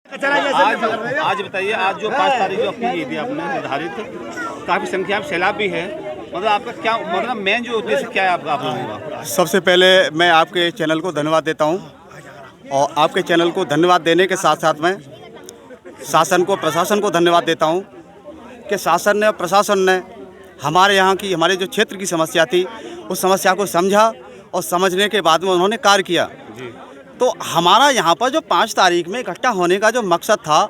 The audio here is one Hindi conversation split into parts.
आज बताइए, आज जो 5 तारीख जो अपनी ये थी आपने निर्धारित, काफ़ी संख्या में सैलाब भी है, मतलब आपका क्या मतलब मेन जो उद्देश्य क्या है आपका आप लोगों का? सबसे पहले मैं आपके चैनल को धन्यवाद देता हूं और आपके चैनल को धन्यवाद देने के साथ साथ मैं शासन को, प्रशासन को धन्यवाद देता हूं कि शासन ने और प्रशासन ने हमारे यहाँ की, हमारे जो क्षेत्र की समस्या थी उस समस्या को समझा और समझने के बाद में उन्होंने कार्य किया। तो हमारा यहाँ पर जो 5 तारीख में इकट्ठा होने का जो मकसद था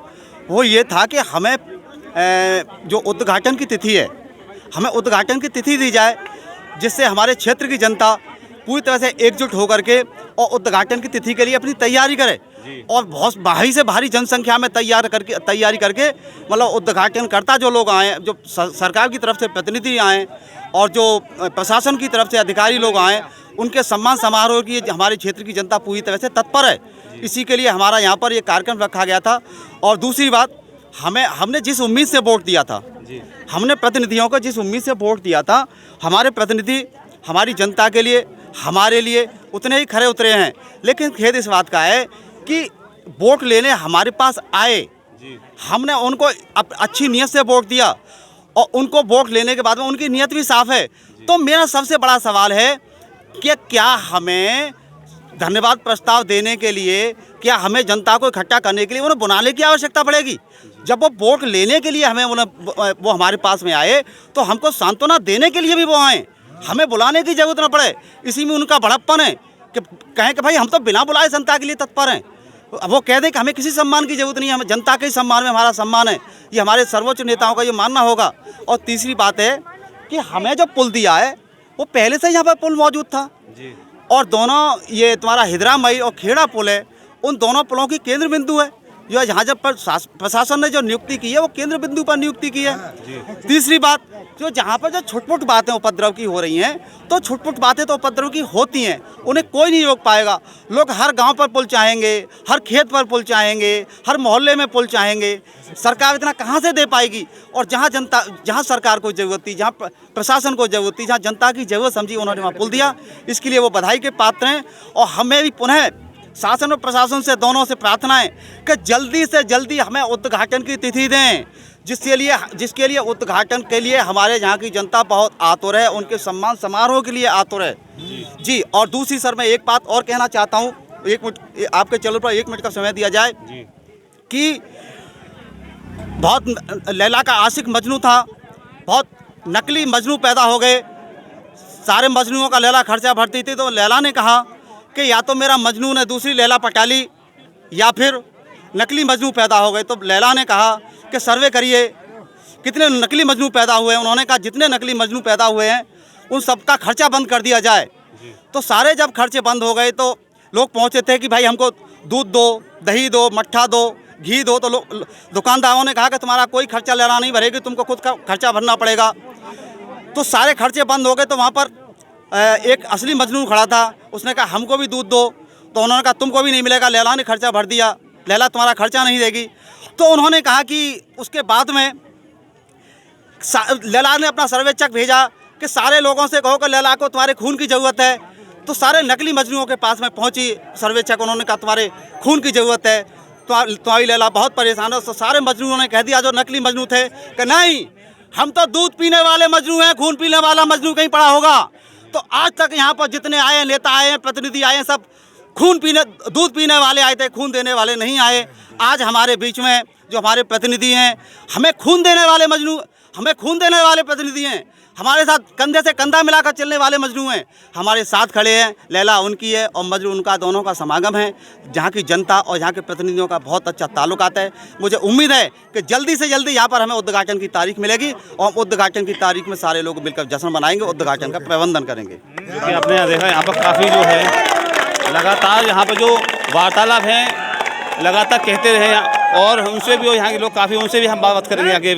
वो ये था कि हमें जो उद्घाटन की तिथि है, हमें उद्घाटन की तिथि दी जाए जिससे हमारे क्षेत्र की जनता पूरी तरह से एकजुट होकर के और उद्घाटन की तिथि के लिए अपनी तैयारी करे और बहुत भारी से भारी जनसंख्या में तैयारी करके मतलब उद्घाटनकर्ता जो लोग आए, जो सरकार की तरफ से प्रतिनिधि आए और जो प्रशासन की तरफ से अधिकारी लोग आए, उनके सम्मान समारोह की हमारे क्षेत्र की जनता पूरी तरह से तत्पर है। इसी के लिए हमारा यहाँ पर ये कार्यक्रम रखा गया था। और दूसरी बात, हमने जिस उम्मीद से वोट दिया था, हमने प्रतिनिधियों को जिस उम्मीद से वोट दिया था, हमारे प्रतिनिधि हमारी जनता के लिए, हमारे लिए उतने ही खरे उतरे हैं। लेकिन खेद इस बात का है कि वोट लेने हमारे पास आए, हमने उनको अच्छी नीयत से वोट दिया और उनको वोट लेने के बाद में उनकी नीयत भी साफ है। तो मेरा सबसे बड़ा सवाल है कि क्या हमें धन्यवाद प्रस्ताव देने के लिए, क्या हमें जनता को इकट्ठा करने के लिए उन्हें बुलाने की आवश्यकता पड़ेगी? जब वो वोट लेने के लिए वो हमारे पास में आए तो हमको सांत्वना देने के लिए भी वो आए, हमें बुलाने की जरूरत ना पड़े। इसी में उनका बड़प्पन है कि कहें कि भाई हम तो बिना बुलाए जनता के लिए तत्पर हैं। वो कह दें कि हमें किसी सम्मान की जरूरत नहीं है, हमें जनता के ही सम्मान में हमारा सम्मान है। ये हमारे सर्वोच्च नेताओं का ये मानना होगा। और तीसरी बात है कि हमें जो पुल दिया है वो पहले से यहाँ पर पुल मौजूद था और दोनों ये तुम्हारा हिजरामई और खेड़ा पुल है, उन दोनों पुलों की केंद्र बिंदु है। जो यहाँ जब प्रशासन ने जो नियुक्ति की है वो केंद्र बिंदु पर नियुक्ति की है। तीसरी बात, जो जहाँ पर जो छुटपुट बातें उपद्रव की हो रही हैं, तो छुटपुट बातें तो उपद्रव की होती हैं, उन्हें कोई नहीं रोक पाएगा। लोग हर गांव पर पुल चाहेंगे, हर खेत पर पुल चाहेंगे, हर मोहल्ले में पुल चाहेंगे। सरकार इतना कहाँ से दे पाएगी? और जहाँ सरकार को ज़रूरत थी, जहाँ प्रशासन को ज़रूरत थी, जहाँ जनता की ज़रूरत समझी, उन्होंने वहाँ पुल दिया। इसके लिए वो बधाई के पात्र हैं। और हमें भी पुनः शासन और प्रशासन से, दोनों से प्रार्थना है कि जल्दी से जल्दी हमें उद्घाटन की तिथि दें, जिसके लिए उद्घाटन के लिए हमारे यहाँ की जनता बहुत आतुर है, उनके सम्मान समारोह के लिए आतुर है जी। और दूसरी सर, मैं एक बात और कहना चाहता हूँ, 1 मिनट आपके चैनल पर 1 मिनट का समय दिया जाए कि बहुत लैला का आशिक मजनू था, बहुत नकली मजनू पैदा हो गए। सारे मजनुओं का लैला खर्चा भरती थी, तो लैला ने कहा कि या तो मेरा मजनू ने दूसरी लैला पटा ली या फिर नकली मजनू पैदा हो गए। तो लैला ने कहा कि सर्वे करिए कितने नकली मजनू पैदा हुए हैं। उन्होंने कहा जितने नकली मजनू पैदा हुए हैं उन सबका खर्चा बंद कर दिया जाए। तो सारे जब खर्चे बंद हो गए तो लोग पहुँचे थे कि भाई हमको दूध दो, दही दो, मट्ठा दो, घी दो। तो दुकानदारों ने कहा कि तुम्हारा कोई खर्चा लैला नहीं भरेगी, तुमको खुद का खर्चा भरना पड़ेगा। तो सारे खर्चे बंद हो गए। तो वहाँ पर एक असली मजनू खड़ा था, उसने कहा हमको भी दूध दो। तो उन्होंने कहा तुमको भी नहीं मिलेगा, लैला ने खर्चा भर दिया, लैला तुम्हारा खर्चा नहीं देगी। तो उन्होंने कहा कि उसके बाद में लैला ने अपना सर्वे चेक भेजा कि सारे लोगों से कहो कि लैला को तुम्हारे खून की ज़रूरत है। तो सारे नकली मजनुओं के पास में पहुंची सर्वे चेक, उन्होंने कहा तुम्हारे खून की ज़रूरत है, तुम्हारी लैला बहुत परेशान है। तो सारे मजनुओं ने कह दिया, जो नकली मजनू थे, कि नहीं, हम तो दूध पीने वाले मजनू हैं, खून पीने वाला मजनू कहीं पड़ा होगा। तो आज तक यहाँ पर जितने आए हैं, नेता आए हैं, प्रतिनिधि आए हैं, सब दूध पीने वाले आए थे, खून देने वाले नहीं आए। आज हमारे बीच में जो हमारे प्रतिनिधि हैं, हमें खून देने वाले प्रतिनिधि हैं, हमारे साथ कंधे से कंधा मिलाकर चलने वाले मजनू हैं, हमारे साथ खड़े हैं। लैला उनकी है और मजनू उनका, दोनों का समागम है। जहाँ की जनता और यहाँ के प्रतिनिधियों का बहुत अच्छा ताल्लुकात है। मुझे उम्मीद है कि जल्दी से जल्दी यहाँ पर हमें उद्घाटन की तारीख मिलेगी और उद्घाटन की तारीख में सारे लोग मिलकर जश्न मनाएंगे, उद्घाटन का प्रबंधन करेंगे। आपने यहाँ देखा, यहाँ पर काफ़ी जो है लगातार यहाँ पर जो वार्तालाप हैं लगातार कहते रहे और उनसे भी, यहाँ के लोग काफ़ी, उनसे भी हम बात करेंगे आगे।